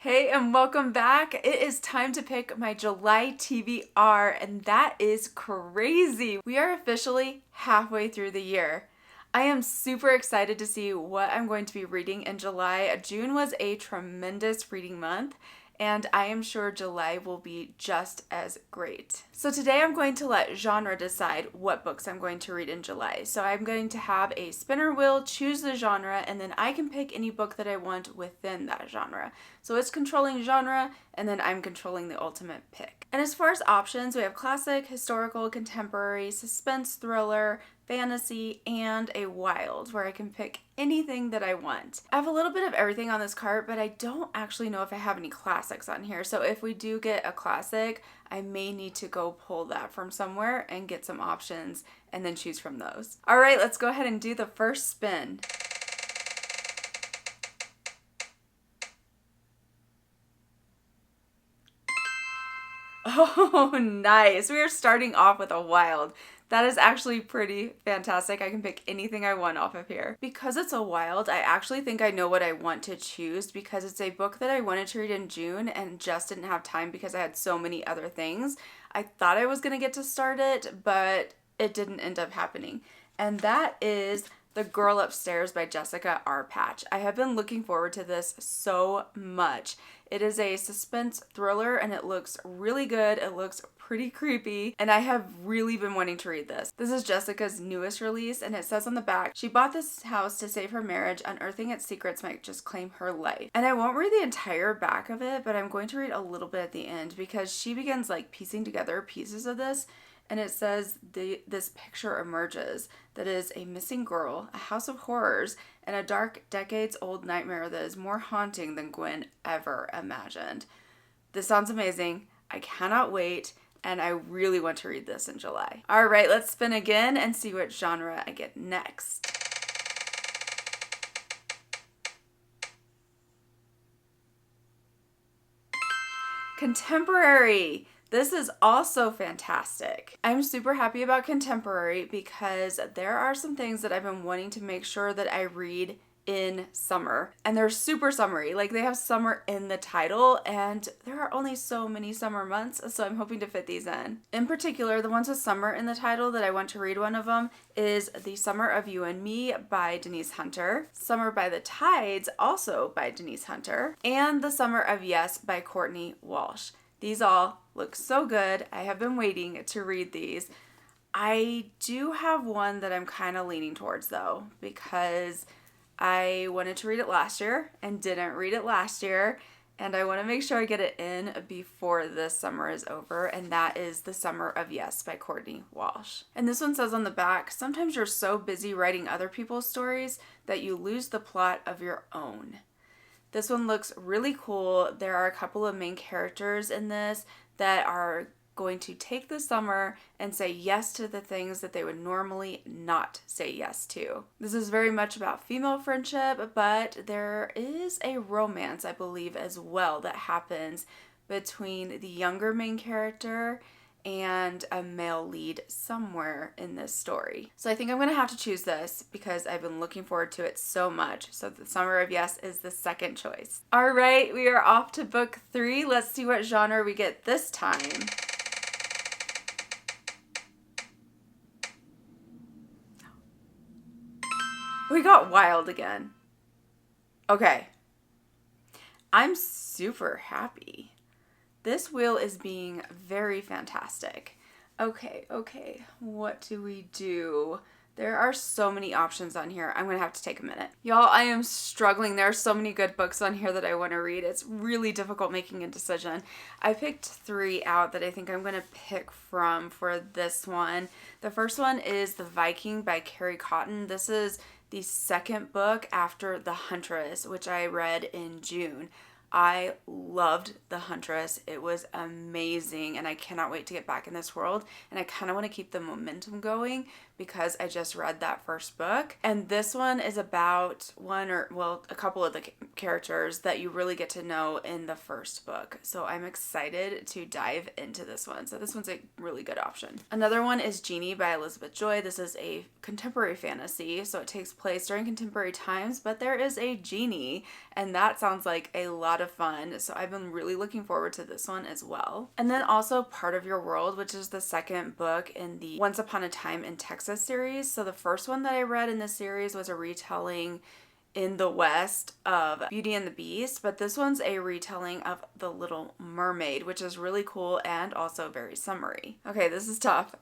Hey, and welcome back. It is time to pick my July TBR, and that is crazy. We are officially halfway through the year. I am super excited to see what I'm going to be reading in July. June was a tremendous reading month, and I am sure July will be just as great. So today I'm going to let genre decide what books I'm going to read in July. So I'm going to have a spinner wheel, choose the genre, and then I can pick any book that I want within that genre. So it's controlling genre, and then I'm controlling the ultimate pick. And as far as options, we have classic, historical, contemporary, suspense, thriller, fantasy, and a wild, where I can pick anything that I want. I have a little bit of everything on this cart, but I don't actually know if I have any classics on here. So if we do get a classic, I may need to go pull that from somewhere and get some options and then choose from those. All right, let's go ahead and do the first spin. Oh, nice. We are starting off with a wild. That is actually pretty fantastic. I can pick anything I want off of here. Because it's a wild, I actually think I know what I want to choose because it's a book that I wanted to read in June and just didn't have time because I had so many other things. I thought I was going to get to start it, but it didn't end up happening. And that is The Girl Upstairs by Jessica R. Patch. I have been looking forward to this so much. It is a suspense thriller and it looks really good. It looks pretty creepy and I have really been wanting to read this. This is Jessica's newest release and it says on the back, she bought this house to save her marriage. Unearthing its secrets might just claim her life. And I won't read the entire back of it, but I'm going to read a little bit at the end because she begins like piecing together pieces of this. And it says this picture emerges that is a missing girl, a house of horrors, and a dark decades-old nightmare that is more haunting than Gwen ever imagined. This sounds amazing. I cannot wait, and I really want to read this in July. All right, let's spin again and see what genre I get next. Contemporary. This is also fantastic. I'm super happy about contemporary because there are some things that I've been wanting to make sure that I read in summer. And they're super summery. Like they have summer in the title and there are only so many summer months, so I'm hoping to fit these in. In particular, the ones with summer in the title that I want to read, one of them is The Summer of You and Me by Denise Hunter, Summer by the Tides, also by Denise Hunter, and The Summer of Yes by Courtney Walsh. These all look so good. I have been waiting to read these. I do have one that I'm kind of leaning towards though, because I wanted to read it last year and didn't read it last year. And I want to make sure I get it in before this summer is over. And that is The Summer of Yes by Courtney Walsh. And this one says on the back, sometimes you're so busy writing other people's stories that you lose the plot of your own. This one looks really cool. There are a couple of main characters in this that are going to take the summer and say yes to the things that they would normally not say yes to. This is very much about female friendship, but there is a romance, I believe, as well that happens between the younger main character and a male lead somewhere in this story. So I think I'm going to have to choose this because I've been looking forward to it so much. So The Summer of Yes is the second choice. All right, we are off to book 3. Let's see what genre we get this time. We got wild again. Okay. I'm super happy. This wheel is being very fantastic. Okay, what do we do? There are so many options on here. I'm gonna have to take a minute. Y'all, I am struggling. There are so many good books on here that I wanna read. It's really difficult making a decision. I picked 3 out that I think I'm gonna pick from for this one. The first one is The Viking by Carrie Cotten. This is the second book after The Huntress, which I read in June. I loved The Huntress. It was amazing and I cannot wait to get back in this world, and I kind of want to keep the momentum going because I just read that first book. And this one is about a couple of the characters that you really get to know in the first book. So I'm excited to dive into this one. So this one's a really good option. Another one is Genie by Elizabeth Joy. This is a contemporary fantasy, so it takes place during contemporary times, but there is a genie, and that sounds like a lot lot of fun. So I've been really looking forward to this one as well. And then also Part of Your World, which is the second book in the Once Upon a Time in Texas series. So the first one that I read in this series was a retelling in the West of Beauty and the Beast, but this one's a retelling of The Little Mermaid, which is really cool and also very summery. Okay, this is tough.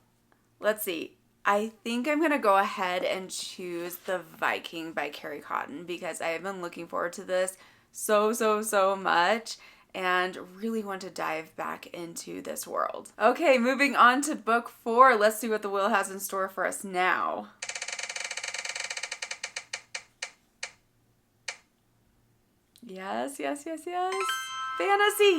Let's see. I think I'm going to go ahead and choose The Viking by Carrie Cotten because I have been looking forward to this so much and really want to dive back into this world. Okay, moving on to book 4. Let's see what the wheel has in store for us now. Yes. Fantasy,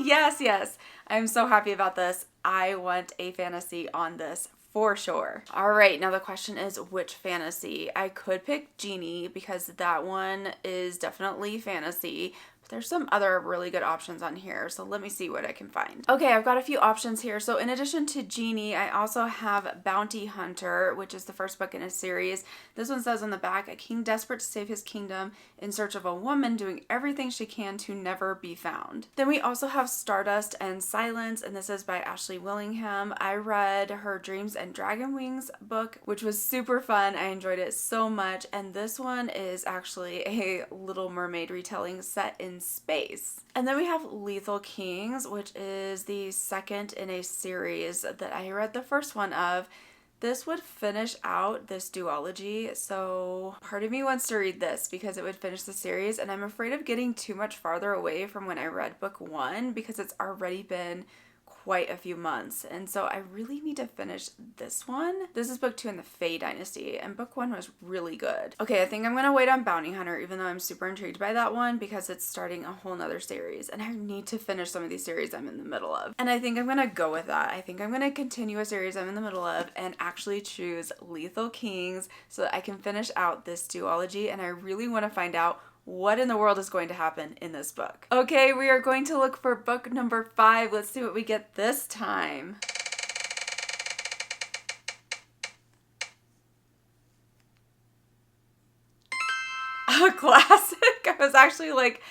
yes. I'm so happy about this. I want a fantasy on this for sure. All right, now the question is which fantasy? I could pick Genie because that one is definitely fantasy. There's some other really good options on here, so let me see what I can find. Okay, I've got a few options here. So in addition to Genie, I also have Bounty Hunter, which is the first book in a series. This one says on the back, a king desperate to save his kingdom in search of a woman doing everything she can to never be found. Then we also have Stardust and Silence, and this is by Ashley Willingham. I read her Dreams and Dragon Wings book, which was super fun. I enjoyed it so much, and this one is actually a Little Mermaid retelling set in space. And then we have Lethal Kings, which is the second in a series that I read the first one of. This would finish out this duology, so part of me wants to read this because it would finish the series, and I'm afraid of getting too much farther away from when I read book 1 because it's already been quite a few months, and so I really need to finish this one. This is book 2 in the Fae Dynasty, and book 1 was really good. Okay, I think I'm gonna wait on Bounty Hunter, even though I'm super intrigued by that one because it's starting a whole nother series, and I need to finish some of these series I'm in the middle of. And I think I'm gonna go with that. I think I'm gonna continue a series I'm in the middle of and actually choose Lethal Kings so that I can finish out this duology, and I really want to find out what in the world is going to happen in this book. Okay, we are going to look for book number 5. Let's see what we get this time. A classic? I was actually like,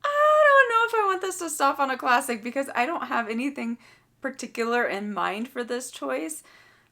I don't know if I want this to stop on a classic because I don't have anything particular in mind for this choice.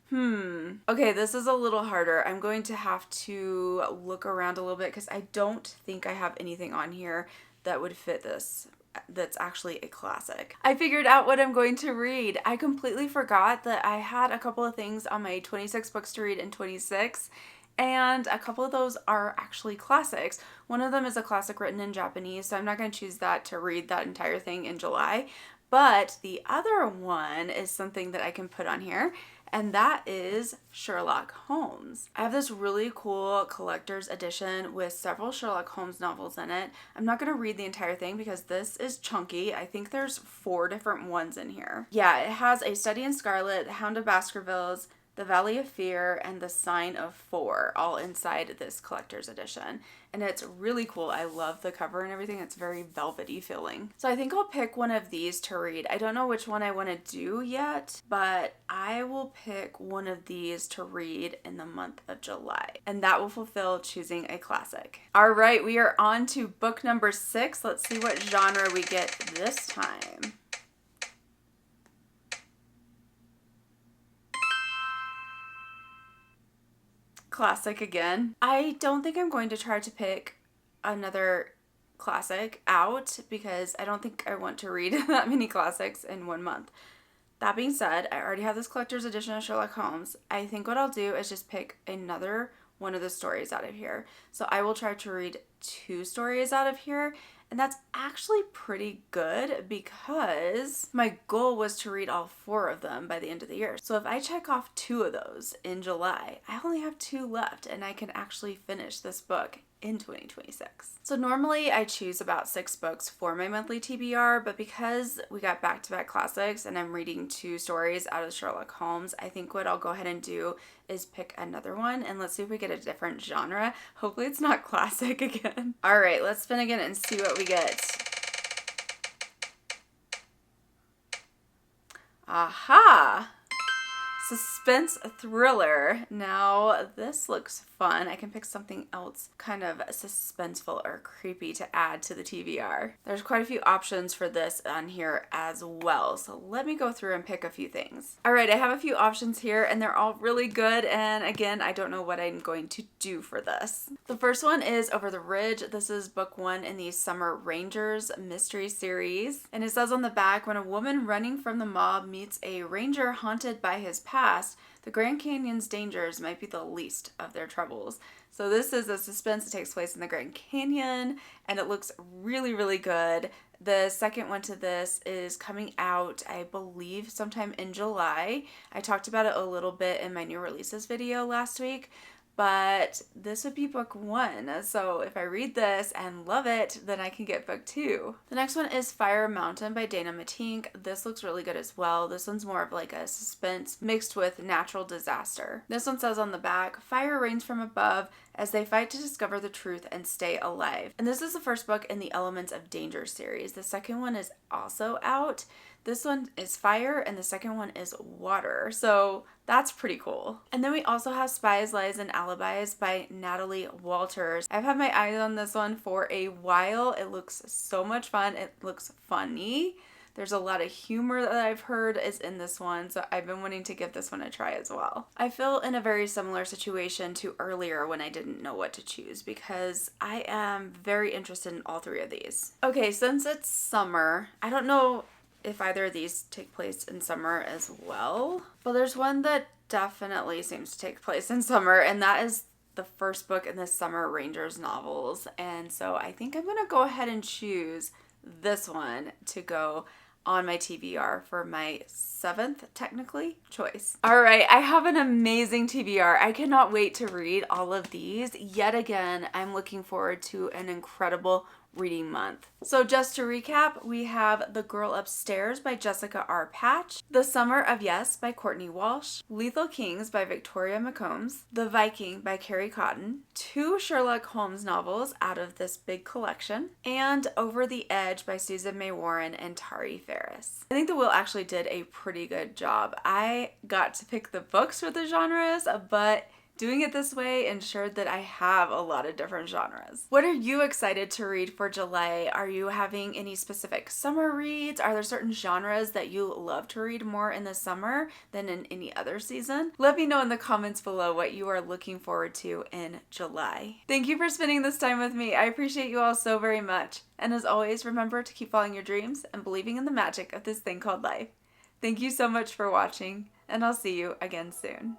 Okay, this is a little harder. I'm going to have to look around a little bit because I don't think I have anything on here that would fit this that's actually a classic. I figured out what I'm going to read. I completely forgot that I had a couple of things on my 26 books to read in 26, and a couple of those are actually classics. One of them is a classic written in Japanese, so I'm not going to choose that to read that entire thing in July. But the other one is something that I can put on here, and that is Sherlock Holmes. I have this really cool collector's edition with several Sherlock Holmes novels in it. I'm not going to read the entire thing because this is chunky. I think there's 4 different ones in here. Yeah, it has A Study in Scarlet, The Hound of Baskervilles, The Valley of Fear, and The Sign of Four, all inside this collector's edition. And it's really cool. I love the cover and everything. It's very velvety feeling. So I think I'll pick one of these to read. I don't know which one I want to do yet, but I will pick one of these to read in the month of July. And that will fulfill choosing a classic. All right, we are on to book number 6. Let's see what genre we get this time. Classic again. I don't think I'm going to try to pick another classic out because I don't think I want to read that many classics in 1 month. That being said, I already have this collector's edition of Sherlock Holmes. I think what I'll do is just pick another one of the stories out of here. So I will try to read 2 stories out of here, and that's actually pretty good because my goal was to read all 4 of them by the end of the year. So if I check off 2 of those in July, I only have 2 left and I can actually finish this book in 2026. So normally I choose about 6 books for my monthly TBR, but because we got back-to-back classics and I'm reading 2 stories out of Sherlock Holmes, I think what I'll go ahead and do is pick another one and let's see if we get a different genre. Hopefully it's not classic again. All right, let's spin again and see what we get. Aha! suspense thriller. Now, this looks fun. I can pick something else kind of suspenseful or creepy to add to the TBR. There's quite a few options for this on here as well, so let me go through and pick a few things. All right, I have a few options here and they're all really good, and again, I don't know what I'm going to do for this. The first one is Over the Ridge. This is book 1 in the Summer Rangers mystery series, and it says on the back, when a woman running from the mob meets a ranger haunted by his past, the Grand Canyon's dangers might be the least of their troubles. So this is a suspense that takes place in the Grand Canyon, and it looks really, really good. The second one to this is coming out, I believe, sometime in July. I talked about it a little bit in my new releases video last week, but this would be book 1. So if I read this and love it, then I can get book 2. The next one is Fire Mountain by Dana Matink. This looks really good as well. This one's more of like a suspense mixed with natural disaster. This one says on the back, fire rains from above as they fight to discover the truth and stay alive. And this is the first book in the Elements of Danger series. The second one is also out. This one is fire and the second one is water. So that's pretty cool. And then we also have Spies, Lies, and Alibis by Natalie Walters. I've had my eyes on this one for a while. It looks so much fun. It looks funny. There's a lot of humor that I've heard is in this one, so I've been wanting to give this one a try as well. I feel in a very similar situation to earlier when I didn't know what to choose, because I am very interested in all 3 of these. Okay, since it's summer, I don't know if either of these take place in summer as well, but there's one that definitely seems to take place in summer, and that is the first book in the Summer Rangers novels. And so I think I'm gonna go ahead and choose this one to go on my TBR for my 7th, technically, choice. All right, I have an amazing TBR. I cannot wait to read all of these. Yet again, I'm looking forward to an incredible reading month. So just to recap, we have The Girl Upstairs by Jessica R. Patch, The Summer of Yes by Courtney Walsh, Lethal Kings by Victoria McCombs, The Viking by Carrie Cotten, 2 Sherlock Holmes novels out of this big collection, and Over the Edge by Susan May Warren and Tari Farris. I think the Will actually did a pretty good job. I got to pick the books for the genres, but doing it this way ensured that I have a lot of different genres. What are you excited to read for July? Are you having any specific summer reads? Are there certain genres that you love to read more in the summer than in any other season? Let me know in the comments below what you are looking forward to in July. Thank you for spending this time with me. I appreciate you all so very much. And as always, remember to keep following your dreams and believing in the magic of this thing called life. Thank you so much for watching, and I'll see you again soon.